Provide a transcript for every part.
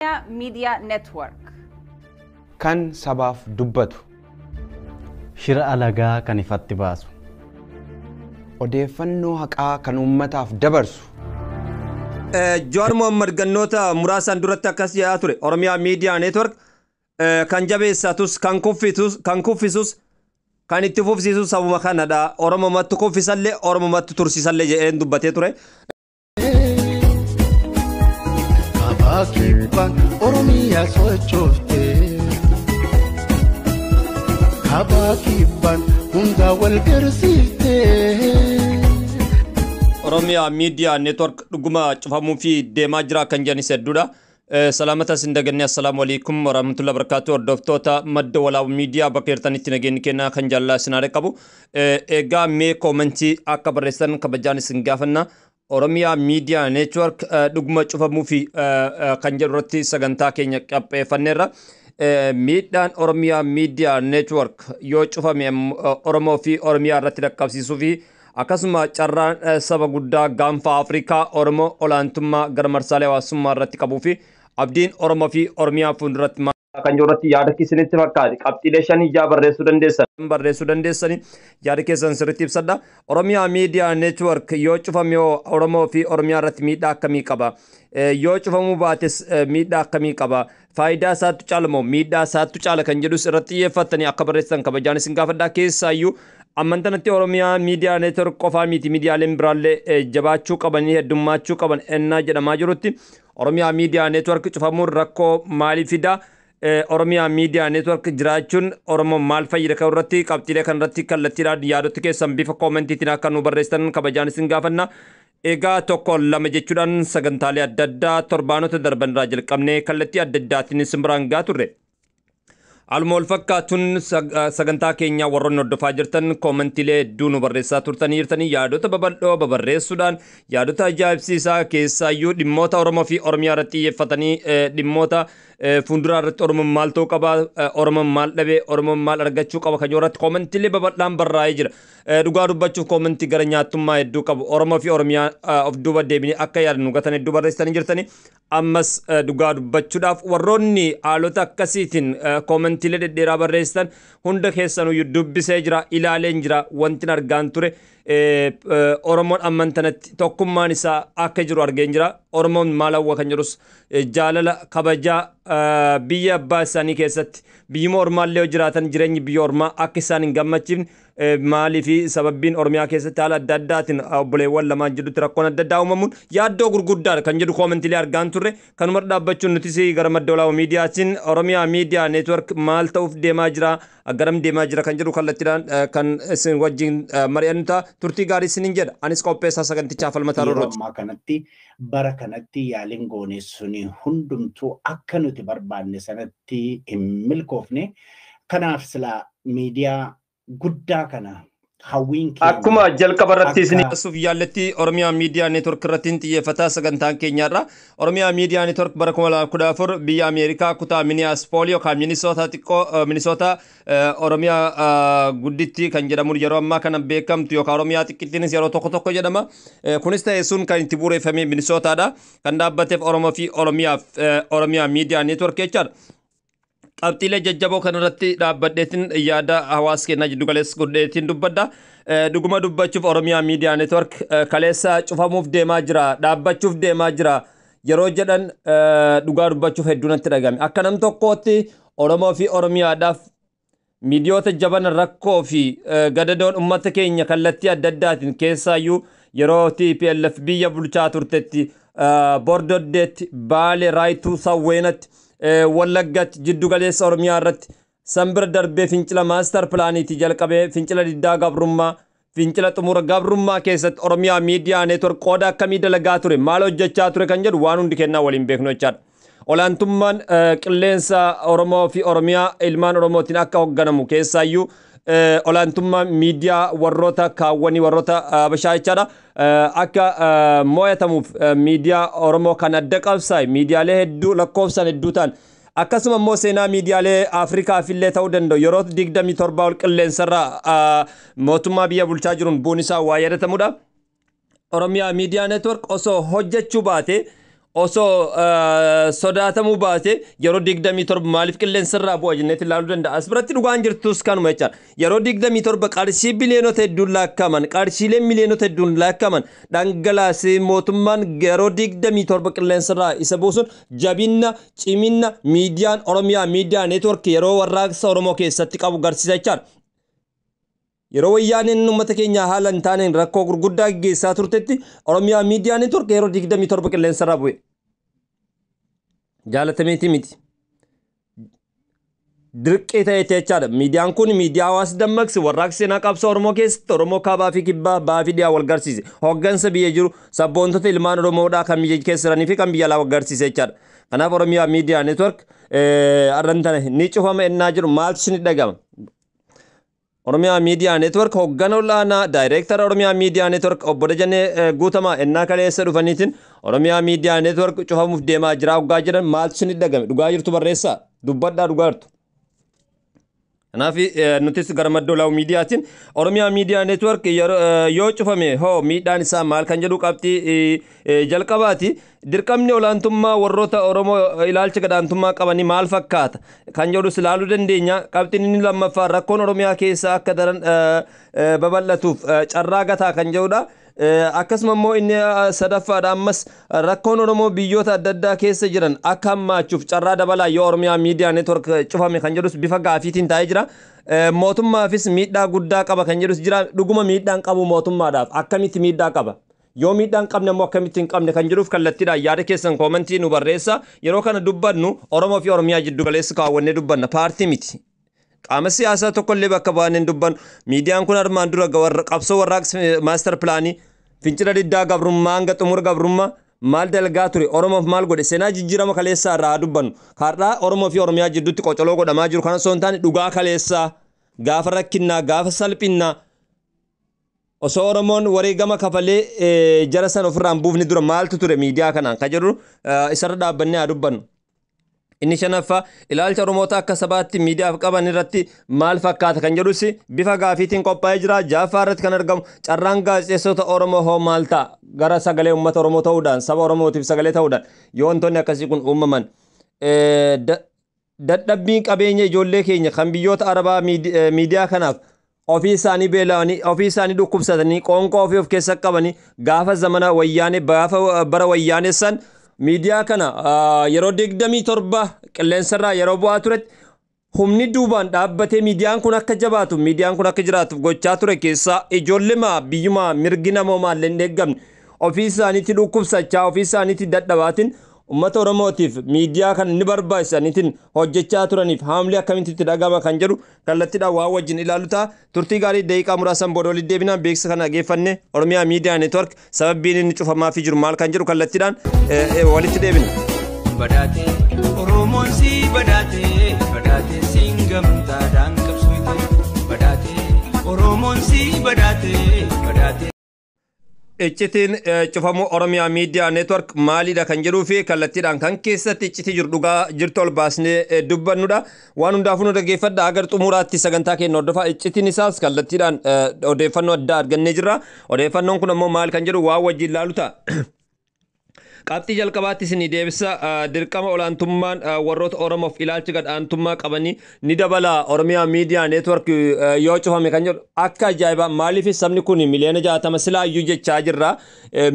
Media Network kan sabaaf dubbatu shira alagaa kan ifatti baasu odeeffannoo haqaa kan uummataaf dabarsu Jawaar Mohammed gannoota muraasan duratti akkas jedhaa ture Oromiyaa Media Network kan jabeessatus kan kuffisus kan itti fufsiisus sabuma kanadha Oromomatti kuffisallee Oromomatti tursiisallee jedheen dubbatee ture Kabakiban Oromiyaa sochoofte Kabakiban hunda wal garsiifte Oromiyaa Media Network dhuguma cufamuu fi deemaa jira kan jedhanis hedduudha. Salaamata sindaganii assalamu alaikum warahmatullahi wabarakatuh hordoftoota madda walaabuu miidiyaa bakka jirtanitti nageenyi kennaa kan jaalala sinaare qabu. Egaa mee koomentii akka barreessan kabajaan isin gaafanna. Oromiyaa Media Network dhuguma cufamuu fi kan jedhu irratti sagantaa keenya qopheeffanneerra. Miidhaan Oromiyaa Media Network yoo cufame Oromoo fi Oromiyaa irratti dhaqqabsiisuu fi akkasuma carraan saba guddaa gaanfa Afrikaa Oromoo olaantummaa gara marsaalee hawaasummaa irratti qabuu fi abdiin Oromoo fi Oromiyaa fuulduratti kan jirratti yaada keessanitti fakkaate qabxiilee shanii ijaa barreessuu dandeessanii yaada keessan sirriitti ibsadha. Oromiyaa Media Network yoo cufame Oromoo fi Oromiyaa irratti miidhaa akkamii qaba? Yoo cufamuu baates miidhaa akkamii qaba? Faayidaa isaatu caala moo miidhaa isaatu caala kan jedhus irratti xiyyeeffatanii akka barreessan kabajaan isin gaafadhaa. Keessaayyuu ammantanatti Oromiyaa Media Network qofaa miti miidiyaaleen biraallee jabaachuu qabanii heddummachuu qaban ennaa jedhamaa jirutti Oromiyaa Media Network cufamuun rakkoo maalii fida? Oromiyaa Media Network jiraachuun Oromoo maal fayyada kan irratti qabxiilee kan irratti kallattiidhaan yaadotti keessan bifa koomentiitiin akka nu barreessan kabajaan isin gaafanna. Egaa tokko lama jechuudhaan sagantaalee adda addaa torbaanota darban irraa jalqabnee kallattii adda addaatiin isin biraan gaa turre. Almool fakkaatuun sagantaa keenya warroonni hordofaa jirtan koomentiilee hedduu nu barreessaa turtanii jirtanii yaadota babal'oo babarreessuudhaan yaadota ajaa'ibsiisaa keessaayyuu dhimmoota Oromoo fi Oromiyaa irratti xiyyeeffatanii dhimmoota fuulduraa irratti Oromoon maal ta'uu qaba, Oromoon maal dhabee, Oromoon maal argachuu qaba kan irratti koomentiilee babal'aan barraa'ee jira. Dhugaa dubbachuuf koomentii gara nyaattummaa hedduu qabu. Oromoo fi Oromiyaa of duuba deebinee akka yaada nu gatan hedduu barreessanii jirtanii ammas dhugaa dubbachuudhaaf warroonni haalota akkasiitiin koomentiilee dhedheeraa barreessan hunda keessanuu dubbisee jira, ilaaleen jira, wanti argaan ture. Oromoon ammantanatti tokkummaan isaa akka jiru argeen jira. Oromoon maal hawwa kan jedhus jaalala kabajaa biyya abbaa isaanii keessatti biyyuma ormaallee yoo jiraatan jireenyi biyya ormaa akka isaan hin gammachiifne maalii fi sababbiin Oromiyaa keessatti haala adda addaatiin obboleewwan lamaan jidduutti rakkoon adda addaa uumamuun yaaddoo gurguddaadha kan jedhu koomentiilee argaan turre. Kanuma dhaabbachuun nutis gara madda walaabuu miidiyaatiin Oromiyaa Media Network maal ta'uuf deemaa jira, garam deemaa jira kan jedhu kallattiidhaan kan isin wajjin mari'annu ta'a. Turtii gaarii isiniin jedha. Anis qopheessaa sagantichaa falmataa roorrooti. Kanatti bara kanatti yaaliin goone suni hundumtuu akka nuti barbaanne sanatti hin milkoofne. Kanaaf sila miidiyaa guddaa kana hawwiin keenya akkuma jalqaba irratti isin asuuf yaalletti Oromiyaa Media Network irratti xiyyeeffataa sagantaan keenyaarra Oromiyaa Media Network bara 2014 biyya Ameerikaa kutaa Minneapolis yookaan Minnesota xiqqoo Minnesota Oromiyaa gudditti kan jedhamu yeroo ammaa kana beekamtu yookaan Oromiyaa xiqqittiinis yeroo tokko jedhama. Kunis ta'ee sun kan itti bu'uureffame Minnesotaadha kan dhaabbateef Oromoo fi Oromiyaa Media Network jechaadha. Qabxiilee jajjaboo kanarratti dhaabbadheetiin yaada hawaasa keenyaa jiddu galeessa godheetiin dubbadha. Dhuguma dubbachuuf Oromiyaa Media Network kaleessa cufamuuf deemaa jira, dhaabbachuuf deemaa jira yeroo jedhan dhugaa dubbachuuf hedduu natti dhagahame. Akka nam tokkootti Oromoo fi Oromiyaadhaaf miidiyoota jaban rakkoo fi gadadoon uummata keenya kallattii adda addaatiin keessaayyuu yeroo TPLF biyya bulchaa turtetti Bordoddeetti Baalee Raayituu Sawweenatti Wallaggatti jiddu galeessa Oromiyaa irratti sanbira darbee fincila maaster pilaaniitii jalqabee fincila diddaa gabrummaa fincila xumura gabrummaa keessatti Oromiyaa Media Network qooda akkamii dalagaa ture maal hojjechaa ture kan jedhu waan hundi kennaa waliin beeknu jechaadha. Olaantummaan qilleensa Oromoo fi Oromiyaa ilmaan Oromootiin akka hoogganamu keessaayyuu olaantummaa miidiyaa warroota kaawwanii warroota Habashaa jechaadha. Akka mo'atamuuf miidiyaa Oromoo kan adda qabsaa'e miidiyaalee hedduu lakkoofsan hedduu ta'an akkasuma immoo seenaa miidiyaalee Afrikaaf illee ta'uu danda'u yeroo 27 ol qilleensarraa mootummaa biyya bulchaa jiruun bu'uun isaa waa yaadatamudha. Oromiyaa Media Network osoo hojjechuu baate osoo sodaatamuu baate yeroo 27 maaliif qilleensarraa bu'a jennetti ilaaluu danda'a. As biratti dhugaan jirtus kanuma jechaadha. Yeroo 27 qarshii biliyoonota hedduun laakkaman qarshiileen miliyoonota hedduun laakkaman dhangalaasee mootummaan yeroo 27 qilleensarraa isa buusuun jabinna cimina miidiyaan Oromiyaa miidiyaa neetwork yeroo warraaqsa Oromoo keessatti qabu garsiisa jechaadha. Yeroo wayyaaneen uummata keenya haala hin taaneen rakkoo gurguddaa geessaa turtetti Oromiyaa miidiyaa neetwork yeroo 27 qilleensarraa bu'e. Jaalatameti miti. Dirqee ta'ee jechaadha. Miidiyaan kun miidiyaa hawaasa dammaqsi warraaqsa seenaa qabsoo Oromoo keessatti Oromoo kaabaa fi kibbaa ba'aa fi dhiyaa wal garsiise. Hooggansa biyya jiru sabboontota ilmaan Oromoodhaa kan biyya keessa jiranii fi kan biyya alaa wal garsiise jechaadha. Kanaaf Oromiyaa miidiyaa neetwork arrantana ni cufama ennaa jiru maaltu isin dhagama? Oromiyaa miidiyaa neetwork hoggana olaanaa daayireektara Oromiyaa miidiyaa neetwork obbo Dajanee Guutamaa ennaa kaleessa dhufaniitiin Oromiyaa miidiyaa neetwork cufamuuf deemaa jira hoggaa jedhan maaltu isin dhagame? Dhugaa jirtu barreessaa dubbadhaa dhugaa jirtu. Kanaaf nutis gara madda olaanaa miidiyaatiin Oromiyaa miidiyaa neetwork yoo cufame hoo miidhaan isaa maal kan jedhu qabxii jalqabaati. Dirqamni olaantummaa warroota Oromoo ilaalcha gadaantummaa qabanii maal fakkaata kan jedhus ilaaluu dandeenya. Qabxiin inni lammaffaa rakkoon Oromiyaa keessa akka daran babal'atuuf carraa gataa kan jedhudha. Akkasuma immoo inni sadaffaadha ammas rakkoon Oromoo biyyoota adda addaa keessa jiran akka hammaachuuf carraa dabalaa yoo Oromiyaa miidiyaa neetwork cufame kan jedhus bifa gaafiitiin taa'ee jira. Mootummaafis miidhaa guddaa qaba kan jedhus jira. Dhuguma miidhaan qabu mootummaadhaaf akkamitti miidhaa qaba? Yoo miidhaan qabne immoo akkamitti hin qabne kan jedhuuf kallattiidhaan yaada keessan koomentii nu barreessa. Yeroo kana dubbannu Oromoo fi Oromiyaa jiddu galeessa kaawwannee dubbanna paartii miti. Qaama siyaasaa tokkollee bakka baaneen dubbannu miidiyaan kun armaan dura qabsoo warraaqsa maaster pilaanii fincila diddaa gabrummaa hanga xumura gabrummaa maal dalgaa ture Oromoof maal godhe seenaa jijjiirama kaleessaa irraa dubbannu. Har'aa Oromoo fi Oromiyaa jidduutti qocoloo godhamaa jiru kana osoo hin taane dhugaa kaleessaa gaafa rakkinnaa gaafa salphinnaa osoo Oromoon wareegama kafalee jara san ofirraan buufni dura maaltu ture miidiyaa kanaan kan jedhu isarra dhaabbannee haa dubbannu. Inni shanaffaa ilaalcha Oromoota akka sabaatti miidiyaaf qaban irratti maal fakkaata kan jedhus bifa gaafiitiin qophaa'ee jira. Jaaffaa irratti kan argamu carraan gaazexeessota Oromoo hoo maal ta'a gara sagalee uummata Oromoo ta'uudhaan saba Oromootiif sagalee ta'uudhaan yoo wantoonni akkasii kun uumaman dadhabbiin qabeenya ijoollee keenya kan biyyoota Arabaa miidiyaa kanaaf ofii isaanii beela'anii ofii isaanii dhukkubsatanii qoonqoo ofii of keessa qabanii gaafa zamana wayyaanee gaafa bara wayyaanessan miidiyaa kana yeroo 27 qilleensarraa yeroo bu'aa turetti humni duubaan dhaabbatee miidiyaan kun akka jabaatu miidiyaan kun akka jiraatuuf gochaa ture keessaa ijoollee biyyumaa mirgi namoomaa illee hin eeggamne ofii isaaniitti dhukkubsachaa ofii isaaniitti dadhabaatiin ummata Oromootiif miidiyaa kan inni barbaachisaniitiin hojjechaa turaniif haamlee akkamitti itti dhagama kan jedhu kallattiidhaan waa wajjin ilaalu ta'a. Turtii gaarii daqiiqaa muraasan booda walitti deebinaan beeksisa kana geeffanne Oromiyaa miidiyaa neetwork sababiin inni cufamaa fi jiru maal kan jedhu kallattiidhaan walitti deebina. Badaatee Oromoon si badaatee siin gamtaadhaan qabsuu badaatee Oromoon si badaatee. Iccitiin cufamu Oromiyaa miidiyaa neetwork maalidha kan jedhuu fi kallattiidhaan kan keessatti iccitii jiru dhugaa jirtu ol baasnee dubbannudha. Waan hundaafuu nu dhaggeeffadha agar xumuraatti sagantaa keenya hordofaa. Iccitiin isaas kallattiidhaan odeeffannoo addaa argannee jirra. Odeeffannoon kun ammoo maal kan jedhu waan wajjin ilaalu ta'a. Qabxii jalqabaatti isin deebisa dirqama olaantummaan warroota Oromoof ilaalcha gadaantummaa qabanii ni dabala Oromiyaa miidiyaa neetwork yoo cufame kan jedhu akka ajaa'ibaa maaliif sabni kun miliyoona 60 silaayyuu jechaa jirra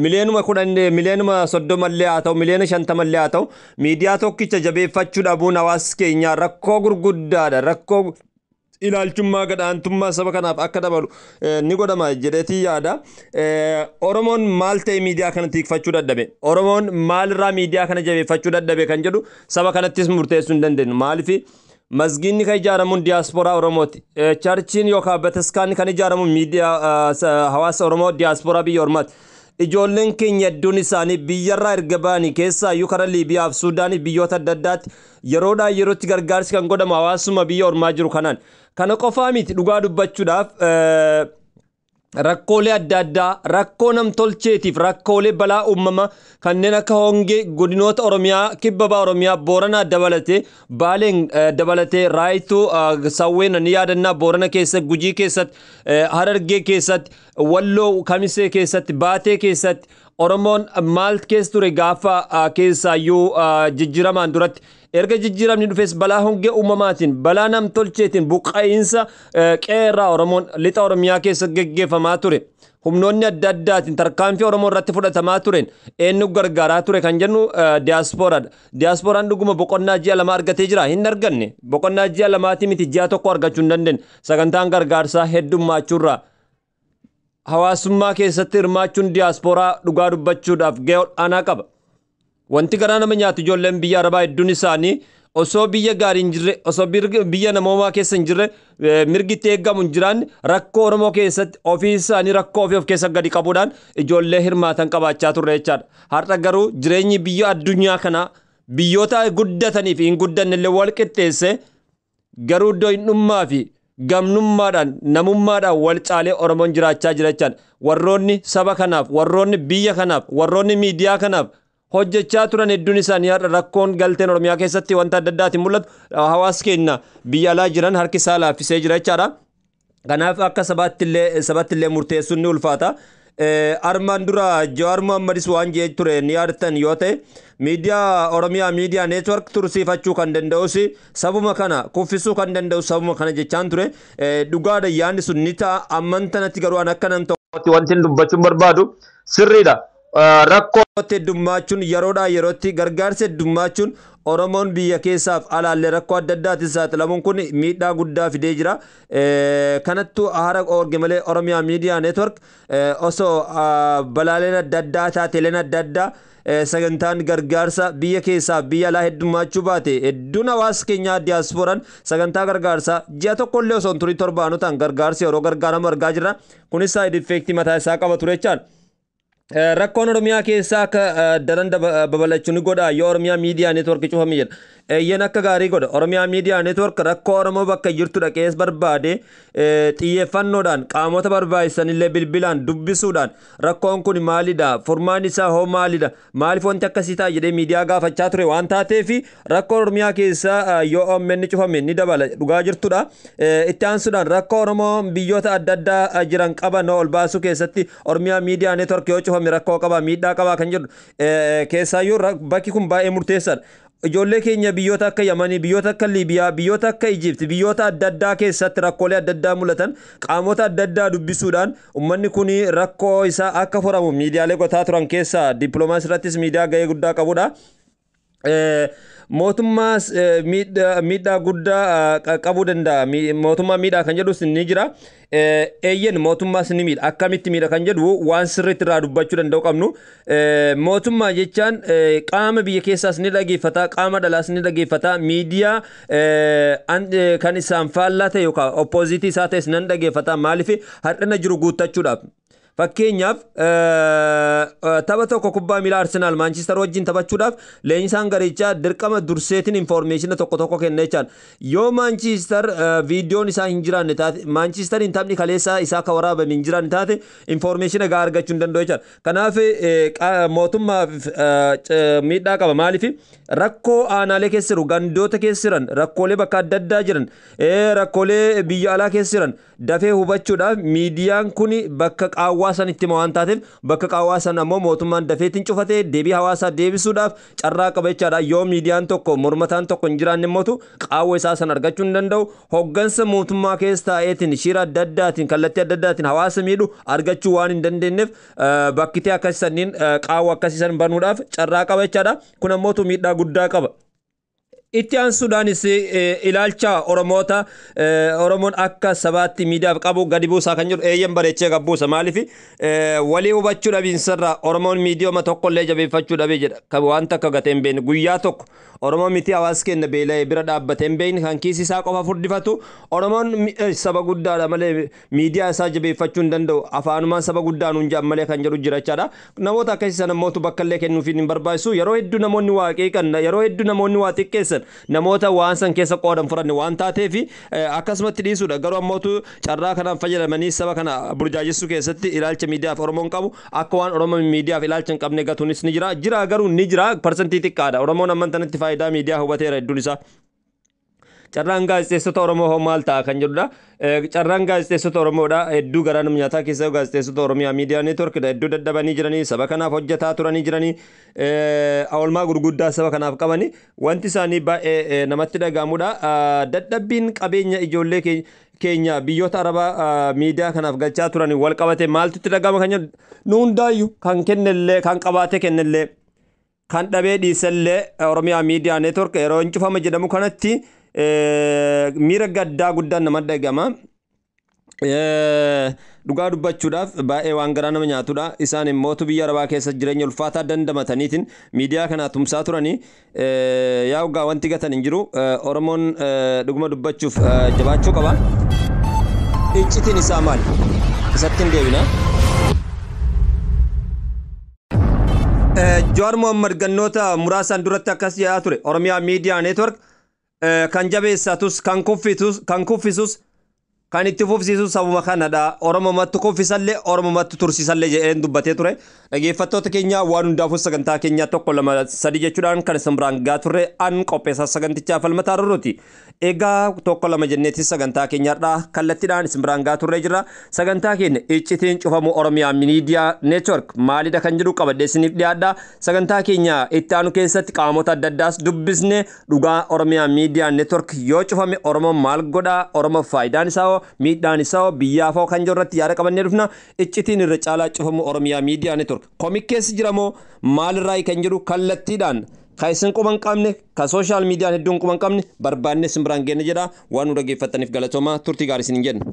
miliyoonuma 10 miliyoonuma 30 illee haa ta'u miliyoona 50 illee haa ta'u miidiyaa tokkicha jabeeffachuu dhabuun hawaasa keenyaa rakkoo gurguddaadha rakkoo ilaalchummaa gadaantummaa saba kanaaf akka dabalu ni godhama jedheetii yaada. Oromoon maal ta'e miidiyaa kana tiikfachuu dadhabe Oromoon maalirraa miidiyaa kana jabeeffachuu dadhabe kan jedhu saba kanattis murteessuu hin dandeenyu maaliif masgiinni kan ijaaramuun diyaasporaa Oromooti charchiin yookaan bataskaanni kan ijaaramuun miidiyaa hawaasa Oromoo diyaasporaa biyya Ormaati. Ijoolleen keenya hedduun isaanii biyyarraa erga ba'anii keessaa iyyuu karaa Liibiyaa fi Suudaanii biyyoota adda addaatti yeroodhaa yerootti gargaarsi kan godhamu hawaasuma biyya ormaa jiru kanaan. Kana qofaa miti dhugaa dubbachuudhaaf rakkoolee adda addaa rakkoo namtolcheetiif rakkoolee balaa uumamaa kanneen akka hongee godinoota Oromiyaa kibba Oromiyaa Booranaa dabalatee Baaleen dabalatee Raayituu Sawween ni yaadannaa Boorana keessatti Gujii keessatti Harargee keessatti Walloo Kamisee keessatti Baatee keessatti Oromoon maal keessa ture gaafa keessaayyuu jijjiiramaan duratti erga jijjiiramni dhufes balaa hongee uumamaatiin balaa nam tolcheetiin buqqa'iinsa qeerraa Oromoon lixa Oromiyaa keessa geggeeffamaa ture. Humnoonni adda addaatiin tarkaanfii Oromoo irratti fudhatamaa tureen eenyu gargaaraa ture kan jennu diyaaspooraadha. Diyaasporaan dhuguma boqonnaa ji'a lama argatee jira hin arganne boqonnaa ji'a lamaatii miti ji'a tokko argachuu hin dandeenye sagantaan gargaarsaa heddummaachurraa. Hawaasummaa keessatti hirmaachuun diyaaspooraa dhugaa dubbachuudhaaf gahee olaanaa qaba. Wanti garaa nama nyaatu ijoolleen biyya Arabaa hedduun isaanii osoo biyya gaarii hin jirre osoo biyya namoomaa keessa hin jirre mirgitti eeggamu hin jiraanne rakkoo Oromoo keessatti ofii isaanii rakkoo ofii of keessa gadi qabuudhaan ijoollee hirmaatan qabaachaa turre jechaadha. Har'a garuu jireenyi biyya addunyaa kanaa biyyoota guddatanii fi hin guddanne illee wal qixxeesse garuu iddoo hin dhummaa fi gamnummaadhaan namummaadhaan wal caalee Oromoon jiraachaa jira jechaadha. Warroonni saba kanaaf warroonni biyya kanaaf warroonni miidiyaa kanaaf hojjechaa turan hedduun isaanii har'a rakkoon galteen Oromiyaa keessatti wanta adda addaatiin mul'atu hawaasa keenya biyya alaa jiran harki isaa laaffisee jira jechaadha. Kanaaf akka sabaatti illee murteessuun ni ulfaata. Armaan dura Jawaar Mohammedis waan jee ture ni yaadatan yoo ta'e miidiyaa Oromiyaa miidiyaa neetwork tursiifachuu kan danda'us sabuma kana kuffisuu kan danda'u sabuma kana jechaan ture dhugaadha yaadni sun ni ta'a ammantanatti garuu an akka nam tokkotti wanti dubbachuun barbaadu sirriidha. Rakkoo heddummachuun yeroodhaa yerootti gargaarsa heddummachuun Oromoon biyya keessaaf alaallee rakkoo adda addaatiin saaxilamuun kun miidhaa guddaa fidee jira. Kanattuu hara orge malee Oromiyaa miidiyaa neetwork osoo balaaleen adda addaa taateeleen adda addaa sagantaan gargaarsa biyya keessaaf biyya alaa heddummachuu baate hedduun hawaasa keenyaa diyaasporaan sagantaa gargaarsaa ji'a tokkollee osoo hin turin torbaanotaan gargaarsi yeroo gargaaramu argaa jirra. Kunis saayid effeektii mataa isaa qaba ture jechaan. Rakkoon Oromiyaa keessaa akka daran babal'achuu ni godha yoo Oromiyaa miidiyaa neetwork cufame jedha. Eeyyan akka gaarii godha Oromiyaa miidiyaa neetwork rakkoo Oromoo bakka jirtu dhaqees barbaade xiyyeeffannoodhaan qaamota barbaachisanillee bilbilaan dubbisuudhaan rakkoon kun maalidha furmaan isaa hoo maalidha maaliif wanti akkasii ta'a jedhee miidiyaa gaafachaa ture waan taateef rakkoo Oromiyaa keessaa yoo OMN cufame ni dabala dhugaa jirtudha. Itti aansuudhaan rakkoo Oromoo biyyoota adda addaa jiran qaban ol baasuu keessatti Oromiyaa miidiyaa neetwork yoo cufame rakkoo qaba miidhaa qaba kan jedhu keessaayyuu bakki kun baay'ee murteessaadha. Ijoollee keenya biyyoota akka Yamanii, biyyoota akka Liibiyaa, biyyoota akka Ijiipti, biyyoota adda addaa keessatti rakkoolee adda addaa mul'atan qaamota adda addaa dubbisuudhaan uummanni kun rakkoo isaa akka furamu miidiyaalee gotaa turan keessaa dippiloomaasii irrattis miidiyaa gahee guddaa qabudha. Mootummaa miidhaa guddaa qabuu danda'a. Mootummaa miidhaa kan jedhus ni jira. Eeyyen mootummaas ni miidha. Akkamitti miidha kan jedhu waan sirriitti irraa dubbachuu danda'u qabnu. Mootummaa jechaan qaama biyya keessaas ni dhageeffata, qaama dhalaas ni dhageeffata. Miidiyaa kan isaan faallaa ta'e yookaan oppoziitii isaa ta'es nan dhageeffata. Maaliif har'ina jiru guuttachuudhaaf. Fakkeenyaaf tapha tokko kubbaa miilaa Arsenaal Maanchiistar wajjin taphachuudhaaf leenjisaan garichaa dirqama durseetiin infoormeeshina tokko kenna jechaan yoo Maanchiistar viidiyoon isaa hin jiraanne taate Maanchiistariin taphni kaleessaa isaa akka waraabame hin jiraanne taate infoormeeshina gaa argachuu hin danda'u jechaan. Kanaaf mootummaaf miidhaa qaba. Maaliif rakkoo aanaalee keessa jiru gandoota keessa jiran rakkoolee bakka adda addaa jiran rakkoolee biyya alaa keessa jiran dafee hubachuudhaaf miidiyaan kun bakka hawaasan itti waan taateef bakka hawaasan ammoo mootummaan dafeetiin cufatee deebii hawaasaa deebisuudhaaf carraa qaba jechaadha. Yoo miidiyaan tokko mormataan tokko hin jiraanne mootu qaawwa isaa san argachuu hin danda'u. Hoggansa mootummaa keessa taa'eetiin shira adda addaatiin kallattii adda addaatiin hawaasa miidhu argachuu waan hin dandeenyeef bakkitee akkasiisanniin qaawwa akkasiisan banuudhaaf carraa qaba jechaadha. Kun ammoo miidhaa guddaa qaba. Itti aansuudhaanis ilaalcha Oromoon akka sabaatti miidiyaaf qabu gadi buusaa kan jedhu eeyyan bareechee qabbuusa. Maaliif walii hubachuu dhabiinsarraa Oromoon miidiyooma tokkollee jabeeffachuu dhabee jedha. Kan wanta akka gatee hin beekne guyyaa tokko Oromoon miti hawaasa keenya beela'ee bira dhaabbatee hin beekne kan kiisii isaa qofa furdifatu Oromoon saba guddaadha malee miidiyaa isaa jabeeffachuu hin danda'u. Afaanumaan saba guddaan hunjaan malee kan jedhu jira jechaadha. Namoota akkasii sana mootu bakka illee kennuufiin hin barbaachisu. Yeroo hedduu namoonni waa qeeqan yeroo hedduu namoonni waa xiqqeessan namoota waan san keessa qoodan furanne waan taateef akkasumatti dhiisuudha. Garuu ammootu carraa kanaan fayyadamanii saba kana burjaajessuu keessatti ilaalcha miidiyaaf Oromoon qabu akka waan Oromoon miidiyaaf ilaalcha hin qabne gatuunis ni jira garuu ni jira parsantii xiqqaadha. Oromoon ammantanatti faayidaa miidiyaa hubateera hedduun isaa. carraan gaazexeessota Oromoo maal ta'a kan jedhudha. Carraan gaazexeessota Oromoodha hedduu garaa nama nyaataa keessa gaazexeessota Oromiyaa miidiyaa neetworkidha hedduu daddabanii jiranii saba kanaaf hojjetaa turanii jiranii oolmaa gurguddaa saba kanaaf qabanii wanti isaanii baay'ee namatti dhagahamudha. Dadhabbiin qabeenya ijoollee keenya biyyoota arabaa miidiyaa kanaaf galchaa turanii wal qabate maaltu itti dhagahama kan jedhu nu hundaayyuu kan kennellee kan qabaate kennellee kan dhabee dhiisellee Oromiyaa miidiyaa neetwork yeroo hin cufama jedhamu kanatti miira gaddaa guddaan nama dhagahama. Dhugaa dubbachuudhaaf baay'ee waan garaa nama nyaatudha. Isaan immoo biyya arabaa keessa jireenya ulfaataa dandamataniitiin miidiyaa kana tumsaa turanii yaa ugaa wanti gatan hin jiru. Oromoon dhuguma dubbachuuf jabaachuu qaba. Iccitiin isaa maali? Isatti hin deebina. Jawaar Mohammed gannoota muraasaan duratti akkas jedhaa ture. Oromiyaa miidiyaa neetwork kan jabeessatus kan kuffisus kan itti fufsisu sabuma kanadha. Oromomatti kuffisallee Oromomatti tursiisallee jedheen dubbatee ture. Dhaggeeffattoota keenya waan hundaafuu sagantaa keenya 1 2 3 jechuudhaan kan isin biraan gahaa turre an qopheessaa sagantichaa falmataa Rorrooti. Egaa 1 2 jenneetti sagantaa keenyarraa kallattiidhaan isin biraan gahaa turre jira. Sagantaa keenya iccitiin cufamu Oromiyaa miidiyaa neetwork maalidha kan jedhu qabadhee isiniif dhiyaadha. Sagantaa keenya itti aanu keessatti qaamota adda addaas dubbisne dhugaa Oromiyaa miidiyaa neetwork yoo cufame Oromoon maal godhaa Oromoo faayidaan isaa miidhaan isaa biyyaafoo kan jirratti yaada qabannee dhufna. Iccitiin irra caalaa cufamu Oromiyaa miidiyaa neetwork komikkeessi jiramoo maalirraa kan jedhu kallattiidhaan kan isin quban qabne kan sooshaal miidiyaan hedduun quban qabne barbaanne isin biraan geenne jedha. Waan nu dhaggeeffattaniif galatooma turtii gaarii isin jenna.